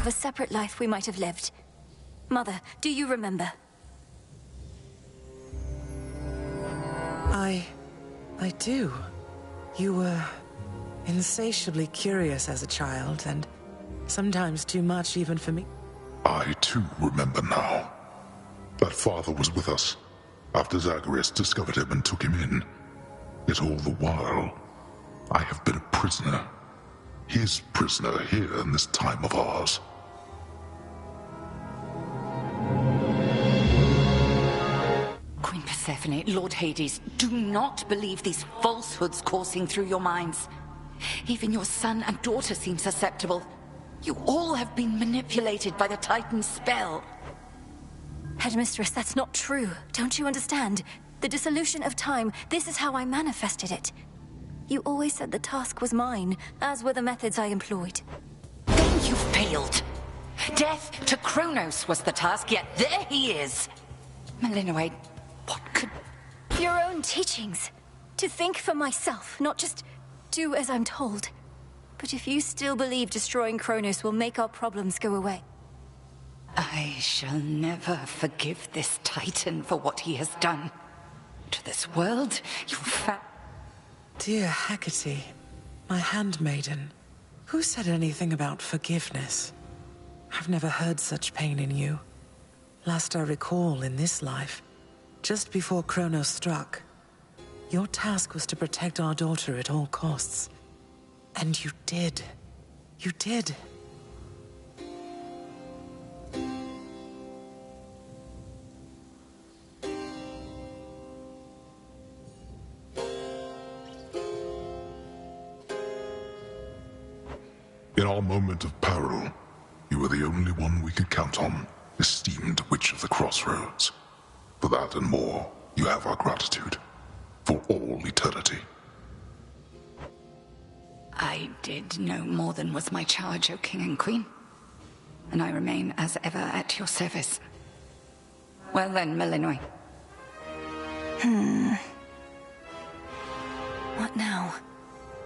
of a separate life we might have lived. Mother, do you remember? I do. You were insatiably curious as a child, and sometimes too much even for me. I too remember now. That father was with us after Zagreus discovered him and took him in. Yet all the while, I have been a prisoner. His prisoner here in this time of ours. Queen Persephone, Lord Hades, do not believe these falsehoods coursing through your minds. Even your son and daughter seem susceptible. You all have been manipulated by the Titan's spell. Headmistress, that's not true. Don't you understand? The dissolution of time, this is how I manifested it. You always said the task was mine, as were the methods I employed. Then you failed. Death to Kronos was the task, yet there he is. Melinoe, what could... Your own teachings. To think for myself, not just do as I'm told. But if you still believe destroying Kronos will make our problems go away... I shall never forgive this Titan for what he has done. To this world, you Dear Hecate, my handmaiden, who said anything about forgiveness? I've never heard such pain in you. Last I recall in this life, just before Kronos struck, your task was to protect our daughter at all costs. And you did. You did. In our moment of peril, you were the only one we could count on, esteemed Witch of the Crossroads. For that and more, you have our gratitude. For all eternity. I did no more than was my charge, O King and Queen. And I remain as ever at your service. Well then, Melinoe. What now?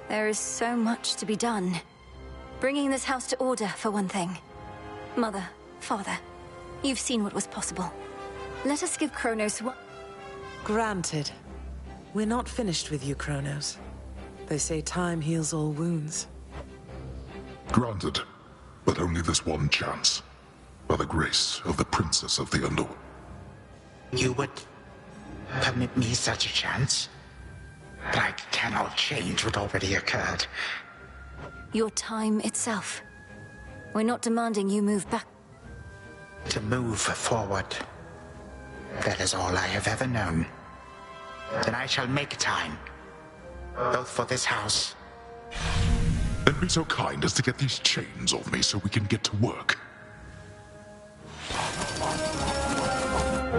There is so much to be done. Bringing this house to order, for one thing. Mother, Father, you've seen what was possible. Let us give Kronos one... Granted. We're not finished with you, Kronos. They say time heals all wounds. Granted, but only this one chance. By the grace of the Princess of the Underworld. You would permit me such a chance? But I cannot change what already occurred. Your time itself. We're not demanding you move back. To move forward. That is all I have ever known. Then I shall make time. Both for this house. Then be so kind as to get these chains off me so we can get to work.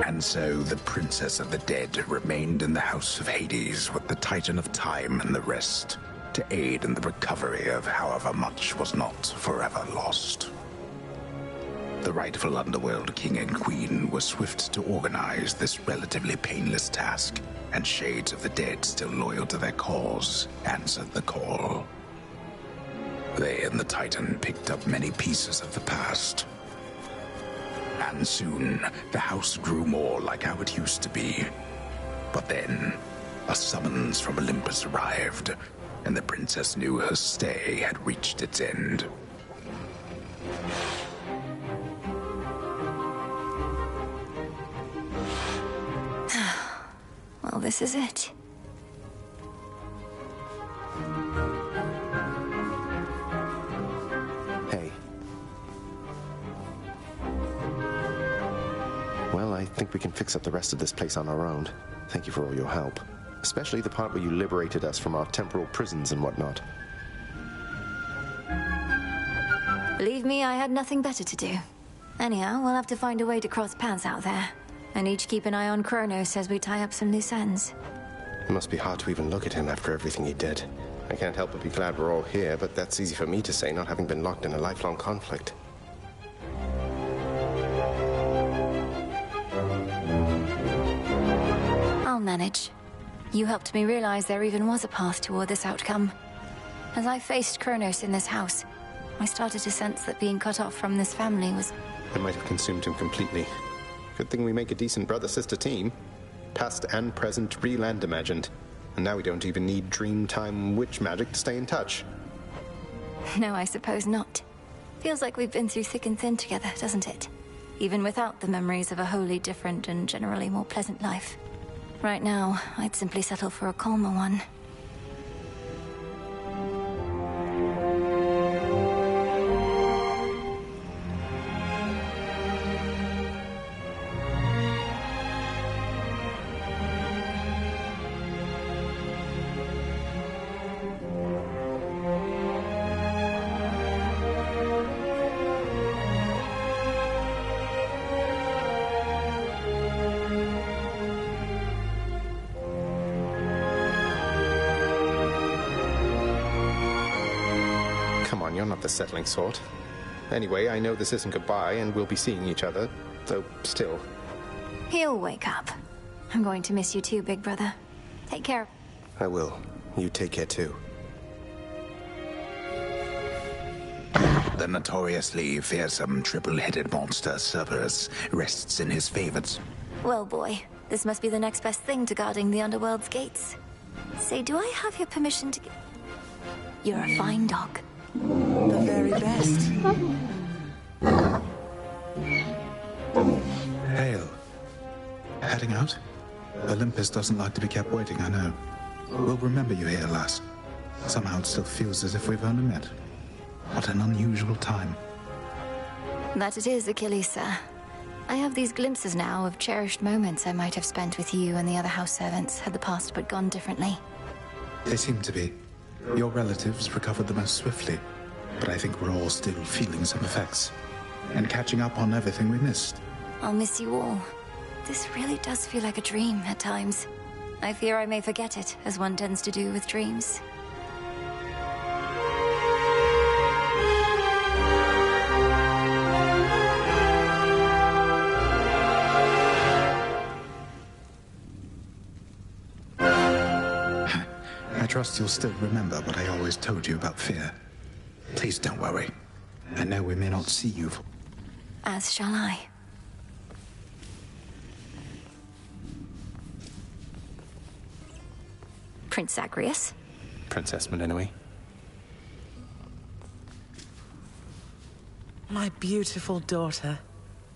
And so the Princess of the Dead remained in the House of Hades with the Titan of Time and the rest, to aid in the recovery of however much was not forever lost. The rightful Underworld King and Queen were swift to organize this relatively painless task, and Shades of the Dead, still loyal to their cause, answered the call. They and the Titan picked up many pieces of the past. And soon, the house grew more like how it used to be. But then, a summons from Olympus arrived, and the princess knew her stay had reached its end. Well, this is it. Hey. Well, I think we can fix up the rest of this place on our own. Thank you for all your help. Especially the part where you liberated us from our temporal prisons and whatnot. Believe me, I had nothing better to do. Anyhow, we'll have to find a way to cross paths out there. And each keep an eye on Kronos as we tie up some loose ends. It must be hard to even look at him after everything he did. I can't help but be glad we're all here, but that's easy for me to say, not having been locked in a lifelong conflict. I'll manage. You helped me realize there even was a path toward this outcome. As I faced Kronos in this house, I started to sense that being cut off from this family was... It might have consumed him completely. Good thing we make a decent brother-sister team. Past and present, real and imagined. And now we don't even need Dreamtime witch magic to stay in touch. No, I suppose not. Feels like we've been through thick and thin together, doesn't it? Even without the memories of a wholly different and generally more pleasant life. Right now, I'd simply settle for a calmer one. Come on, you're not the settling sort. Anyway, I know this isn't goodbye, and we'll be seeing each other, though still. He'll wake up. I'm going to miss you too, big brother. Take care. I will. You take care too. The notoriously fearsome triple-headed monster Cerberus rests in his favorites. Well, boy, this must be the next best thing to guarding the underworld's gates. Say, do I have your permission to... You're a fine dog. The very best. Hail. Heading out? Olympus doesn't like to be kept waiting, I know. We'll remember you here, lass. Somehow it still feels as if we've only met. What an unusual time. That it is, Achilles, sir. I have these glimpses now of cherished moments I might have spent with you and the other house servants had the past but gone differently. They seem to be. Your relatives recovered the most swiftly, but I think we're all still feeling some effects. And catching up on everything we missed. I'll miss you all. This really does feel like a dream at times. I fear I may forget it, as one tends to do with dreams. I trust you'll still remember what I always told you about fear. Please don't worry. I know we may not see you for... As shall I. Prince Zagreus? Princess Melinoi. My beautiful daughter.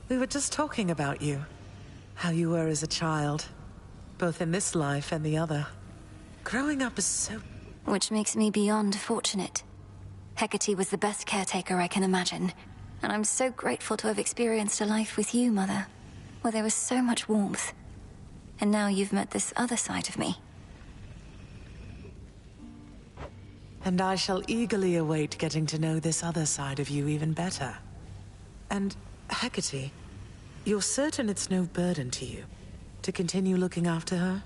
We were just talking about you. How you were as a child. Both in this life and the other. Growing up is so... Which makes me beyond fortunate. Hecate was the best caretaker I can imagine. And I'm so grateful to have experienced a life with you, Mother. Where there was so much warmth. And now you've met this other side of me. And I shall eagerly await getting to know this other side of you even better. And, Hecate, you're certain it's no burden to you to continue looking after her?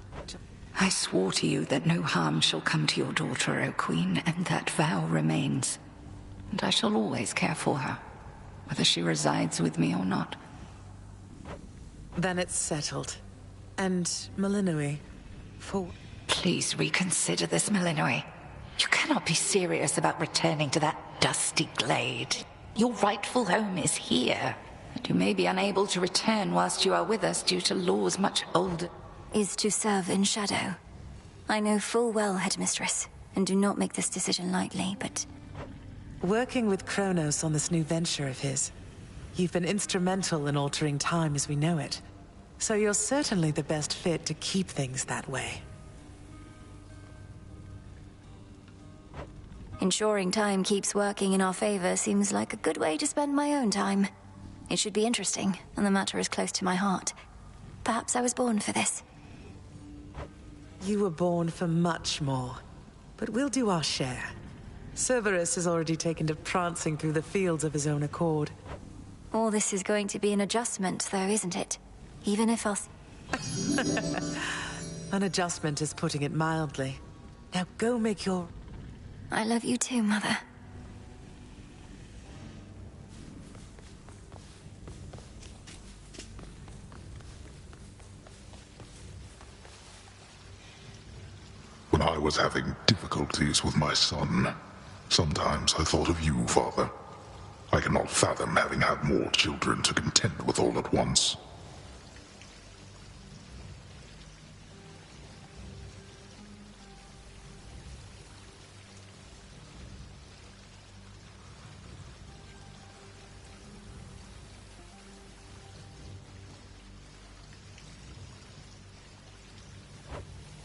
I swore to you that no harm shall come to your daughter, O Queen, and that vow remains. And I shall always care for her, whether she resides with me or not. Then it's settled. And Melinoi, for... Please reconsider this, Melinoi. You cannot be serious about returning to that dusty glade. Your rightful home is here, and you may be unable to return whilst you are with us due to laws much older. Is to serve in shadow. I know full well, Headmistress, and do not make this decision lightly, but... Working with Kronos on this new venture of his, you've been instrumental in altering time as we know it. So you're certainly the best fit to keep things that way. Ensuring time keeps working in our favor seems like a good way to spend my own time. It should be interesting, and the matter is close to my heart. Perhaps I was born for this. You were born for much more, but we'll do our share. Cerberus has already taken to prancing through the fields of his own accord. All this is going to be an adjustment, though, isn't it? Even if I'll... An adjustment is putting it mildly. Now go make your... I love you too, Mother. When I was having difficulties with my son, sometimes I thought of you, Father. I cannot fathom having had more children to contend with all at once.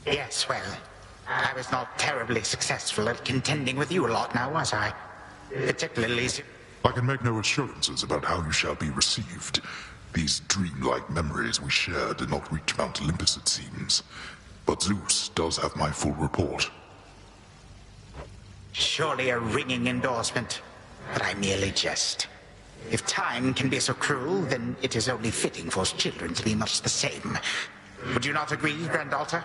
Yes, well, I was not terribly successful at contending with you a lot now, was I? Particularly... I can make no assurances about how you shall be received. These dreamlike memories we share did not reach Mount Olympus, it seems. But Zeus does have my full report. Surely a ringing endorsement, but I merely jest. If time can be so cruel, then it is only fitting for children to be much the same. Would you not agree, granddaughter?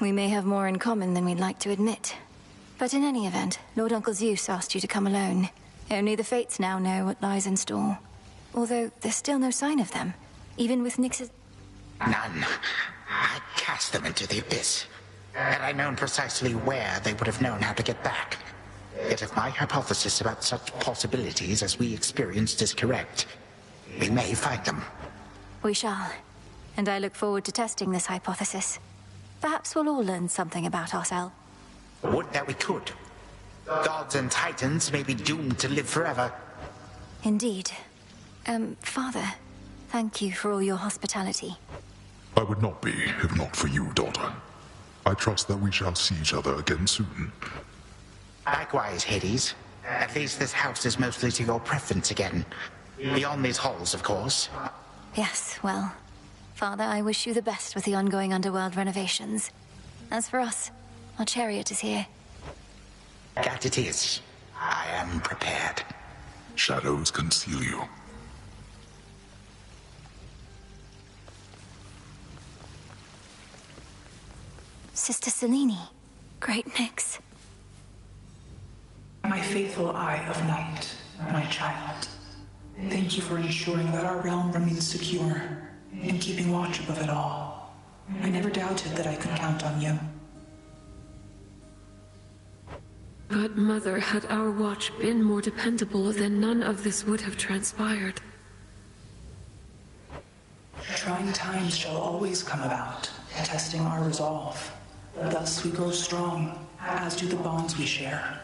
We may have more in common than we'd like to admit. But in any event, Lord Uncle Zeus asked you to come alone. Only the Fates now know what lies in store. Although there's still no sign of them, even with Nyx's... None. I cast them into the abyss. Had I known precisely where, they would have known how to get back. Yet if my hypothesis about such possibilities as we experienced is correct, we may find them. We shall. And I look forward to testing this hypothesis. Perhaps we'll all learn something about ourselves. Would that we could. Gods and titans may be doomed to live forever. Indeed. Father, thank you for all your hospitality. I would not be, if not for you, daughter. I trust that we shall see each other again soon. Likewise, Hades. At least this house is mostly to your preference again. Beyond these halls, of course. Yes, well... Father, I wish you the best with the ongoing underworld renovations. As for us, our chariot is here. That it is. I am prepared. Shadows conceal you. Sister Selene. Great Nyx. My faithful Eye of Night, my child. Thank you for ensuring that our realm remains secure. In keeping watch above it all. I never doubted that I could count on you. But Mother, had our watch been more dependable, then none of this would have transpired. Trying times shall always come about, testing our resolve. Thus we grow strong, as do the bonds we share.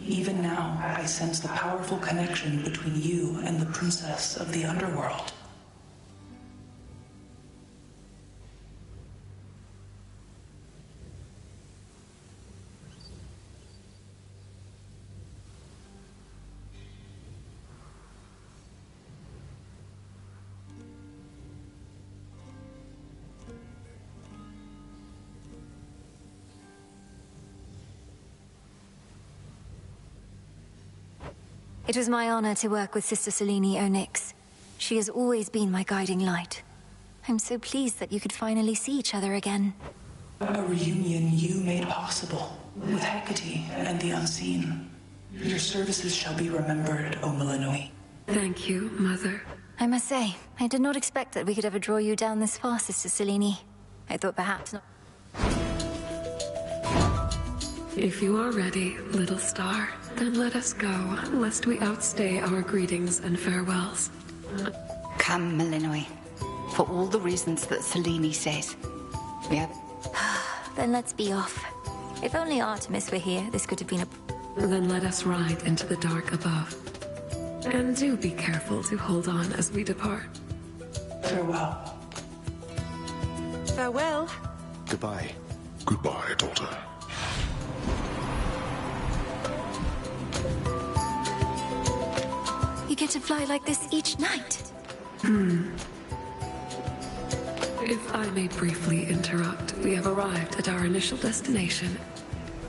Even now, I sense the powerful connection between you and the princess of the underworld. It was my honor to work with Sister Selene Onyx. She has always been my guiding light. I'm so pleased that you could finally see each other again. A reunion you made possible, with Hecate and the Unseen. Your services shall be remembered, O Milanoi. Thank you, Mother. I must say, I did not expect that we could ever draw you down this far, Sister Selene. I thought perhaps not... If you are ready, little star, then let us go, lest we outstay our greetings and farewells. Come, Milanoi. For all the reasons that Selene says. Yep. Then let's be off. If only Artemis were here, this could have been a... Then let us ride into the dark above. And do be careful to hold on as we depart. Farewell. Farewell. Goodbye. Goodbye, daughter. You get to fly like this each night. If I may briefly interrupt, we have arrived at our initial destination.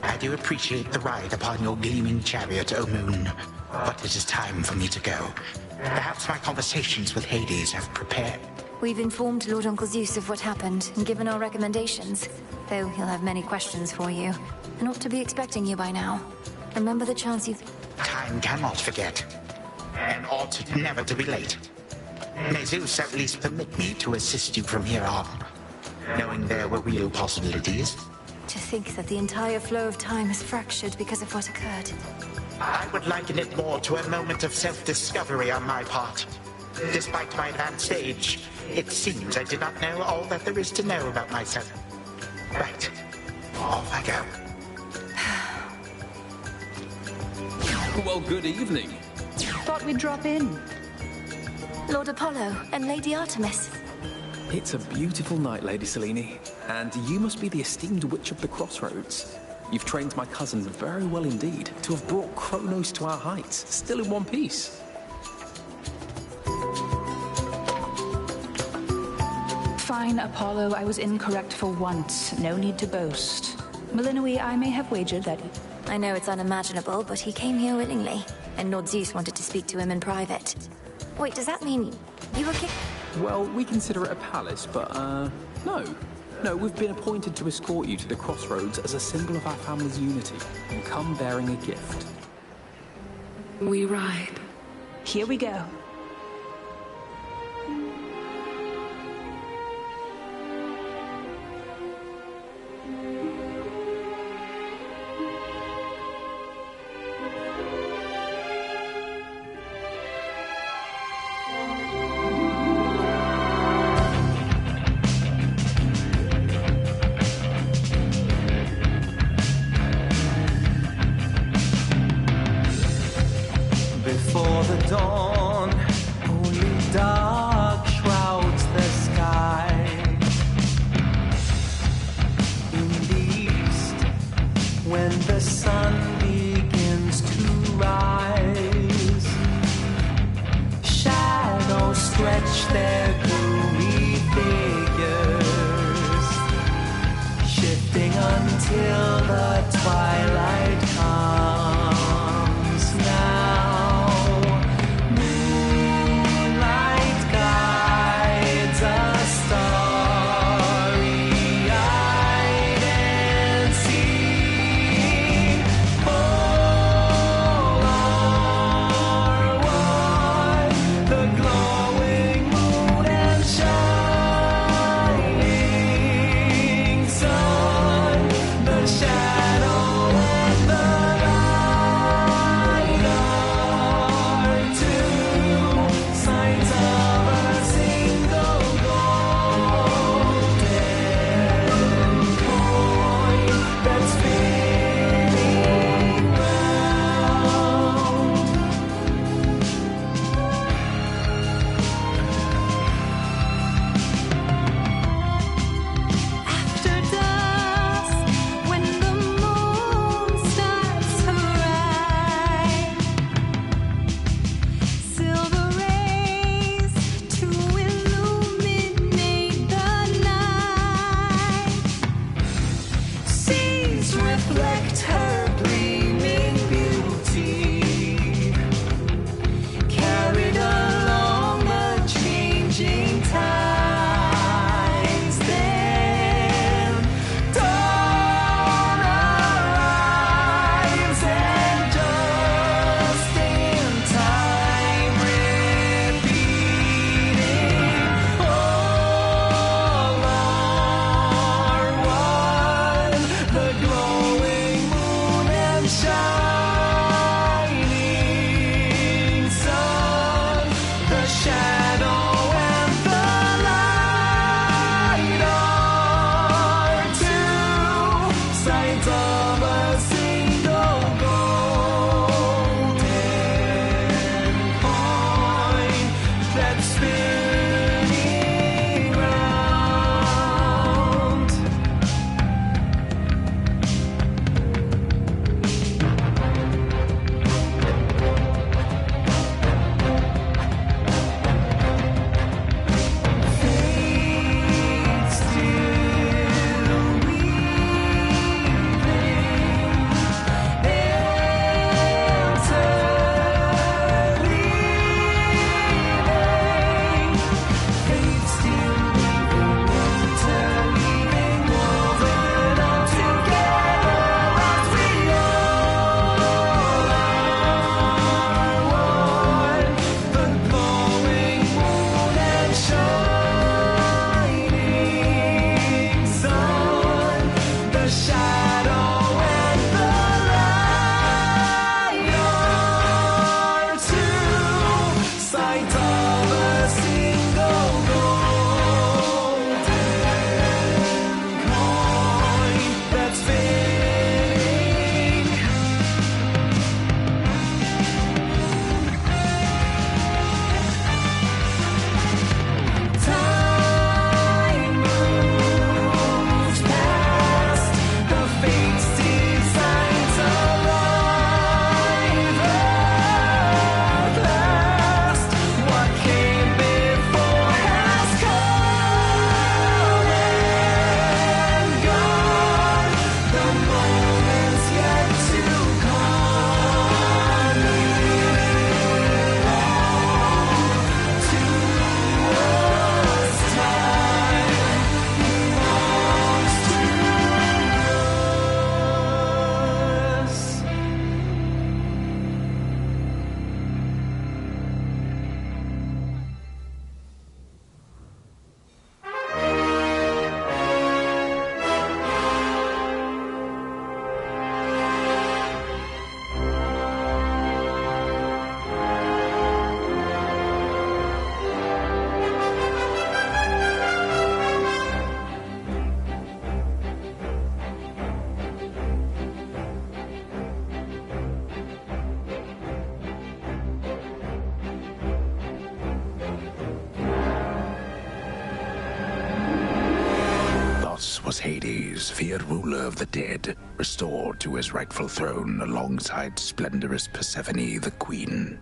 I do appreciate the ride upon your gleaming chariot, O Moon, but it is time for me to go. Perhaps my conversations with Hades have prepared... We've informed Lord Uncle Zeus of what happened and given our recommendations, though he'll have many questions for you, and ought to be expecting you by now. Remember the chance you've... Time cannot forget, and ought never to be late. May Zeus at least permit me to assist you from here on, knowing there were real possibilities. To think that the entire flow of time is fractured because of what occurred. I would liken it more to a moment of self-discovery on my part. Despite my advanced age, it seems I did not know all that there is to know about myself. Right. Off I go. Well, good evening. Thought we'd drop in. Lord Apollo and Lady Artemis. It's a beautiful night, Lady Selene, and you must be the esteemed Witch of the Crossroads. You've trained my cousins very well indeed to have brought Kronos to our heights, still in one piece. Fine, Apollo, I was incorrect for once. No need to boast. Melinoi, I may have wagered that... I know it's unimaginable, but he came here willingly, and Lord Zeus wanted to speak to him in private. Wait, does that mean you were kicked? Well, we consider it a palace, but, no. No, we've been appointed to escort you to the Crossroads as a symbol of our family's unity, and come bearing a gift. We ride. Here we go. Before the dawn, only dark shrouds the sky. In the east, when the sun begins to rise, shadows stretch their gloomy figures, shifting until the twilight comes now. was Hades, feared ruler of the dead, restored to his rightful throne alongside splendorous Persephone, the queen.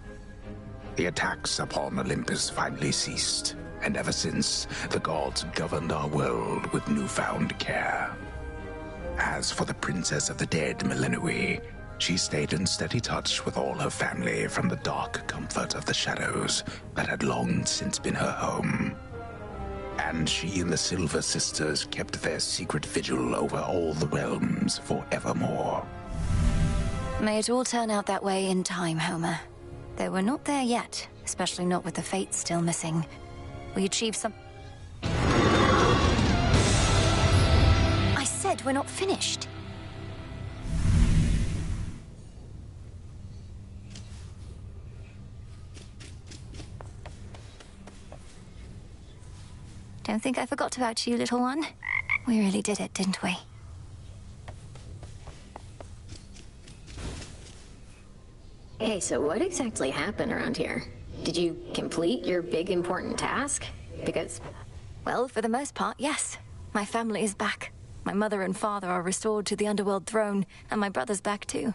The attacks upon Olympus finally ceased, and ever since, the gods governed our world with newfound care. As for the princess of the dead, Melinoi, she stayed in steady touch with all her family from the dark comfort of the shadows that had long since been her home. And she and the Silver Sisters kept their secret vigil over all the realms forevermore. May it all turn out that way in time, Homer. Though we're not there yet, especially not with the Fates still missing. We achieved some... I said we're not finished. Don't think I forgot about you, little one. We really did it, didn't we? Hey, so what exactly happened around here? Did you complete your big important task? Because... Well, for the most part, yes. My family is back. My mother and father are restored to the underworld throne, and my brother's back too.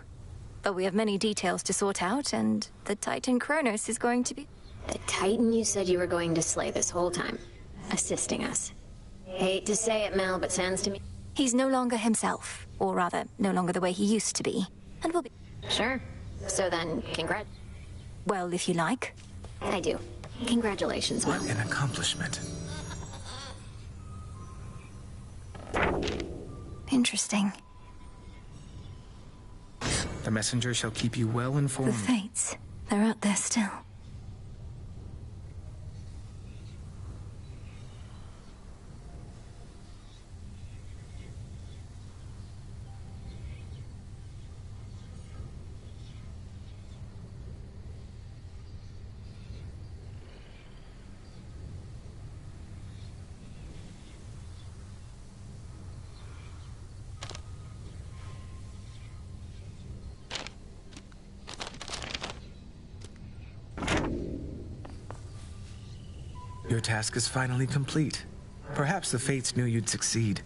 But we have many details to sort out, and the Titan Kronos is going to be... The Titan you said you were going to slay this whole time. Assisting us. Hate to say it, Mel, but sounds to me... He's no longer himself. Or rather, no longer the way he used to be. And will be... Sure. So then, Well, if you like. I do. Congratulations, Mel. What an accomplishment. Interesting. The messenger shall keep you well informed. The Fates. They're out there still. Your task is finally complete. Perhaps the Fates knew you'd succeed,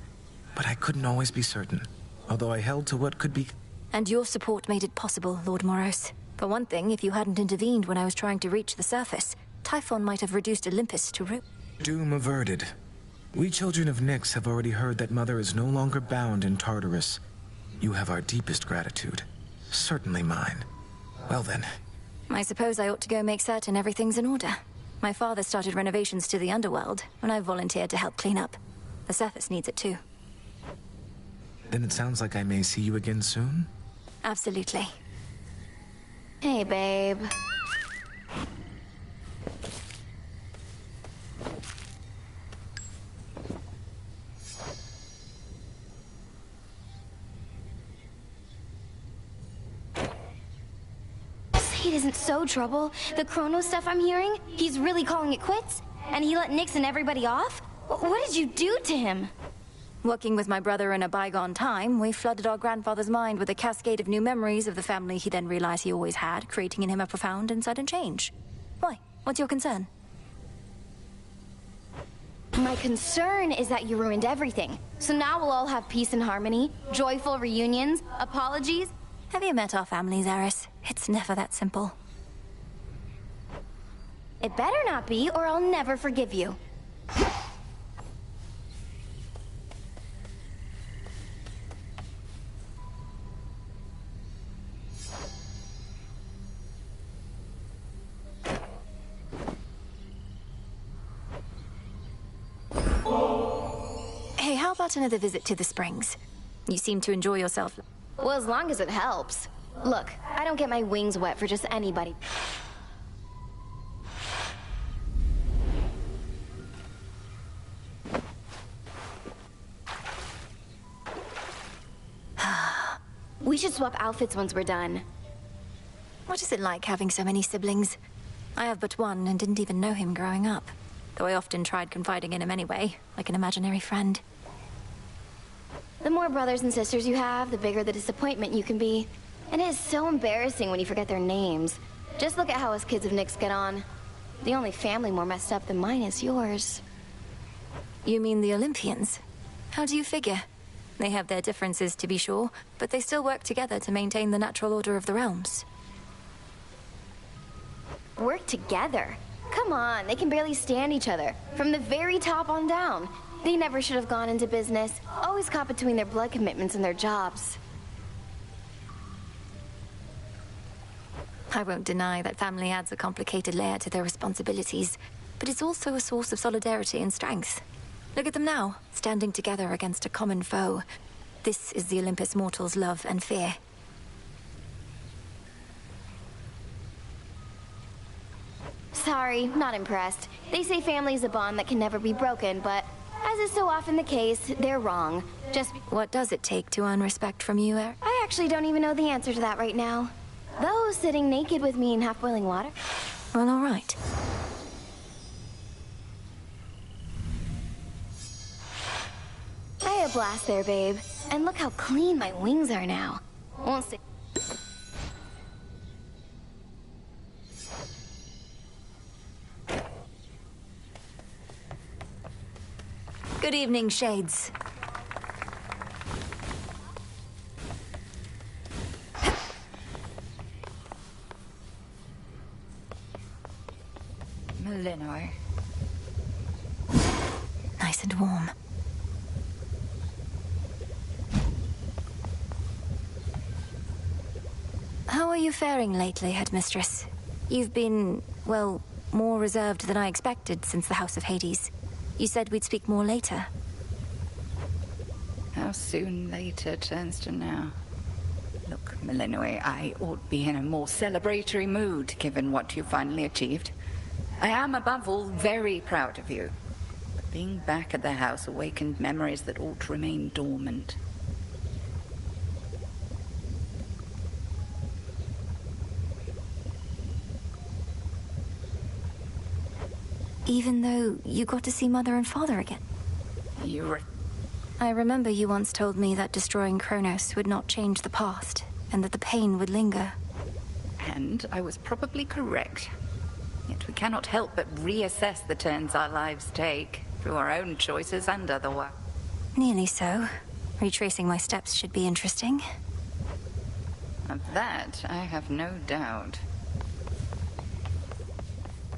but I couldn't always be certain, although I held to what could be... And your support made it possible, Lord Moros. For one thing, if you hadn't intervened when I was trying to reach the surface, Typhon might have reduced Olympus to ruin. Doom averted. We children of Nyx have already heard that Mother is no longer bound in Tartarus. You have our deepest gratitude. Certainly mine. Well then. I suppose I ought to go make certain everything's in order. My father started renovations to the underworld, and I volunteered to help clean up. The surface needs it too. Then it sounds like I may see you again soon? Absolutely. Hey, babe. It isn't so trouble. The Kronos stuff I'm hearing, he's really calling it quits? And he let Nyx and everybody off? What did you do to him? Working with my brother in a bygone time, we flooded our grandfather's mind with a cascade of new memories of the family he then realized he always had, creating in him a profound and sudden change. Why? What's your concern? My concern is that you ruined everything. So now we'll all have peace and harmony, joyful reunions, apologies. Have you met our families, Eris? It's never that simple. It better not be, or I'll never forgive you. Hey, how about another visit to the springs? You seem to enjoy yourself. Well, as long as it helps. Look, I don't get my wings wet for just anybody. We should swap outfits once we're done. What is it like having so many siblings? I have but one and didn't even know him growing up. Though I often tried confiding in him anyway, like an imaginary friend. The more brothers and sisters you have, the bigger the disappointment you can be. And it is so embarrassing when you forget their names. Just look at how us kids of Nyx get on. The only family more messed up than mine is yours. You mean the Olympians? How do you figure? They have their differences, to be sure, but they still work together to maintain the natural order of the realms. Work together? Come on, they can barely stand each other. From the very top on down. They never should have gone into business. Always caught between their blood commitments and their jobs. I won't deny that family adds a complicated layer to their responsibilities, but it's also a source of solidarity and strength. Look at them now, standing together against a common foe. This is the Olympus mortals' love and fear. Sorry, not impressed. They say family's a bond that can never be broken, but as is so often the case, they're wrong. What does it take to earn respect from you, Eric? I actually don't even know the answer to that right now. Though sitting naked with me in half-boiling water. Well, all right. I had a blast there, babe. And look how clean my wings are now. Won't say. Good evening, Shades. Melinoi. Nice and warm. How are you faring lately, Headmistress? You've been, well, more reserved than I expected since the House of Hades. You said we'd speak more later. How soon later turns to now. Look, Melinoi, I ought be in a more celebratory mood, given what you finally achieved. I am, above all, very proud of you. But being back at the house awakened memories that ought to remain dormant. Even though you got to see Mother and Father again? I remember you once told me that destroying Kronos would not change the past, and that the pain would linger. And I was probably correct. Yet we cannot help but reassess the turns our lives take, through our own choices and otherwise. Nearly so. Retracing my steps should be interesting. Of that, I have no doubt.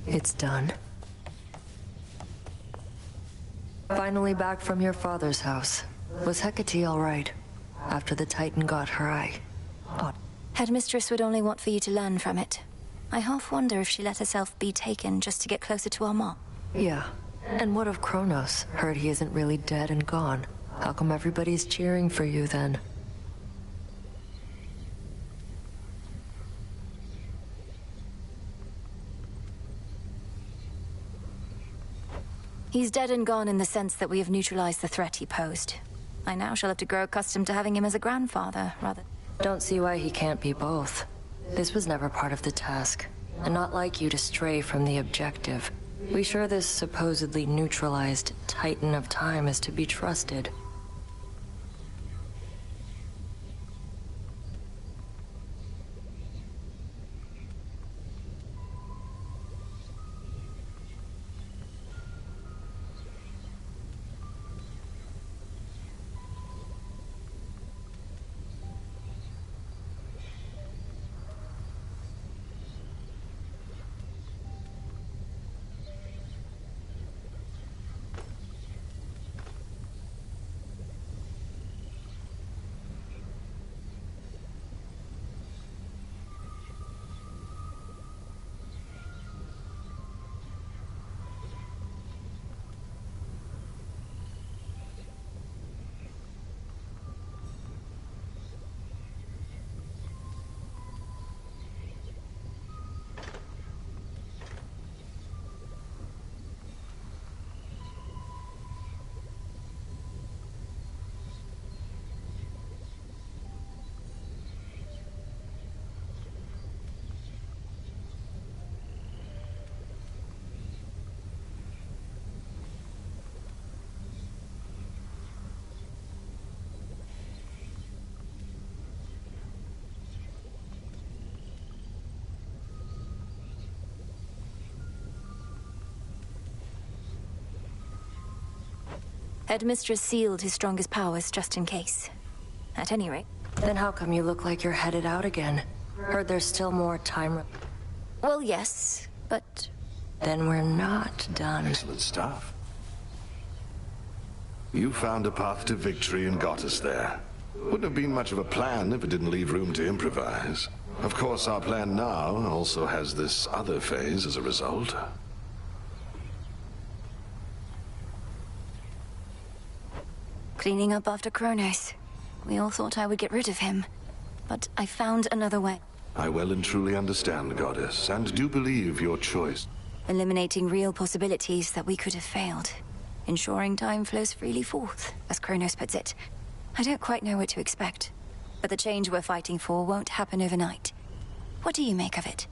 It's done. Finally back from your father's house. Was Hecate all right? After the Titan got her eye. Headmistress would only want for you to learn from it. I half wonder if she let herself be taken just to get closer to our mom. Yeah. And what of Kronos? Heard he isn't really dead and gone. How come everybody's cheering for you then? He's dead and gone in the sense that we have neutralized the threat he posed. I now shall have to grow accustomed to having him as a grandfather, rather. Don't see why he can't be both. This was never part of the task, and not like you to stray from the objective. We sure this supposedly neutralized Titan of Time is to be trusted? Headmistress sealed his strongest powers just in case. At any rate. Then how come you look like you're headed out again? Heard there's still more time. Well, yes, but... Then we're not done. Excellent stuff. You found a path to victory and got us there. Wouldn't have been much of a plan if it didn't leave room to improvise. Of course, our plan now also has this other phase as a result. Cleaning up after Kronos. We all thought I would get rid of him, but I found another way. I well and truly understand, Goddess, and do believe your choice. Eliminating real possibilities that we could have failed. Ensuring time flows freely forth, as Kronos puts it. I don't quite know what to expect, but the change we're fighting for won't happen overnight. What do you make of it?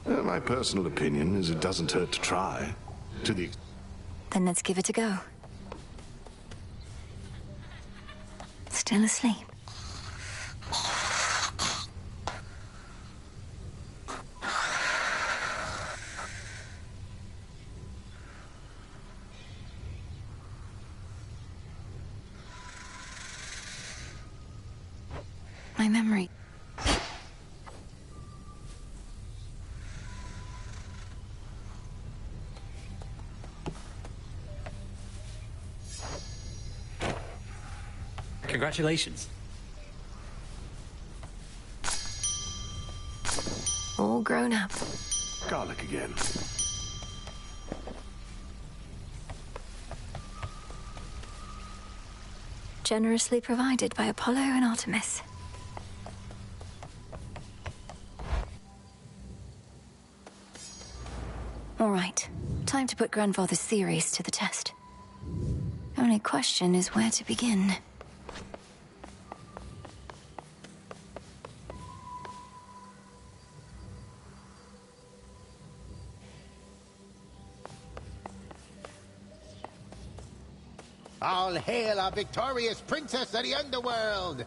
My personal opinion is it doesn't hurt to try. Then let's give it a go. Still asleep. My memory. Congratulations. All grown up. Garlic again. Generously provided by Apollo and Artemis. All right. Time to put Grandfather's theories to the test. Only question is where to begin. All hail our victorious princess of the underworld!